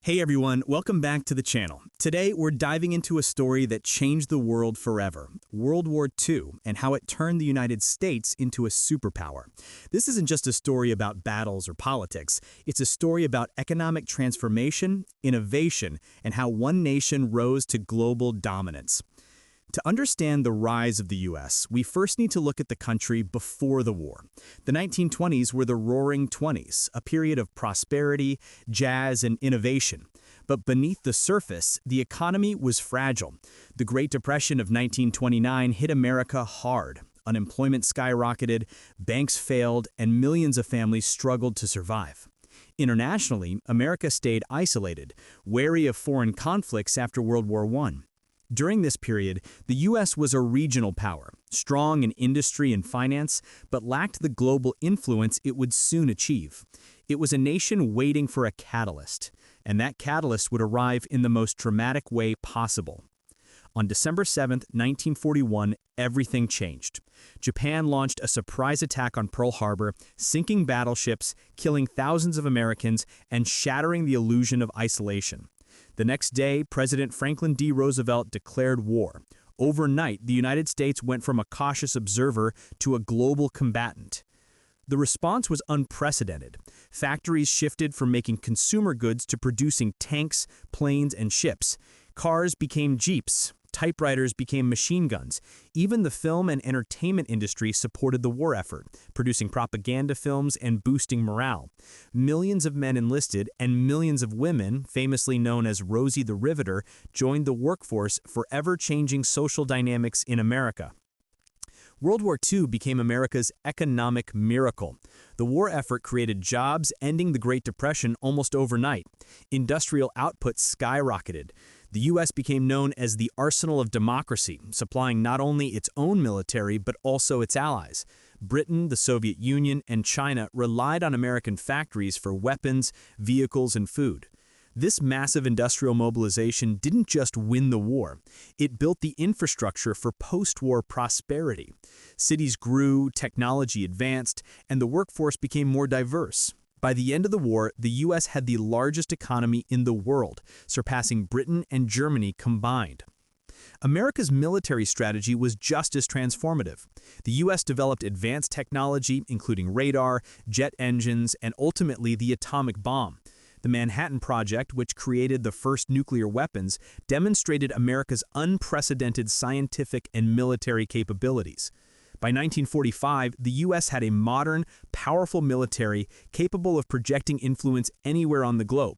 Hey everyone, welcome back to the channel. Today we're diving into a story that changed the world forever, World War II, and how it turned the United States into a superpower. This isn't just a story about battles or politics, it's a story about economic transformation, innovation, and how one nation rose to global dominance. To understand the rise of the U.S., we first need to look at the country before the war. The 1920s were the Roaring Twenties, a period of prosperity, jazz, and innovation. But beneath the surface, the economy was fragile. The Great Depression of 1929 hit America hard. Unemployment skyrocketed, banks failed, and millions of families struggled to survive. Internationally, America stayed isolated, wary of foreign conflicts after World War I. During this period, the U.S. was a regional power, strong in industry and finance, but lacked the global influence it would soon achieve. It was a nation waiting for a catalyst, and that catalyst would arrive in the most dramatic way possible. On December 7, 1941, everything changed. Japan launched a surprise attack on Pearl Harbor, sinking battleships, killing thousands of Americans, and shattering the illusion of isolation. The next day, President Franklin D. Roosevelt declared war. Overnight, the United States went from a cautious observer to a global combatant. The response was unprecedented. Factories shifted from making consumer goods to producing tanks, planes, and ships. Cars became jeeps. Typewriters became machine guns. Even the film and entertainment industry supported the war effort, producing propaganda films and boosting morale. Millions of men enlisted, and millions of women, famously known as Rosie the Riveter, joined the workforce, forever changing social dynamics in America. World War II became America's economic miracle. The war effort created jobs, ending the Great Depression almost overnight. Industrial output skyrocketed. The U.S. became known as the arsenal of democracy, supplying not only its own military but also its allies. Britain, the Soviet Union, and China relied on American factories for weapons, vehicles, and food. This massive industrial mobilization didn't just win the war, it built the infrastructure for post-war prosperity. Cities grew, technology advanced, and the workforce became more diverse. By the end of the war, the U.S. had the largest economy in the world, surpassing Britain and Germany combined. America's military strategy was just as transformative. The U.S. developed advanced technology, including radar, jet engines, and ultimately the atomic bomb. The Manhattan Project, which created the first nuclear weapons, demonstrated America's unprecedented scientific and military capabilities. By 1945, the U.S. had a modern, powerful military capable of projecting influence anywhere on the globe.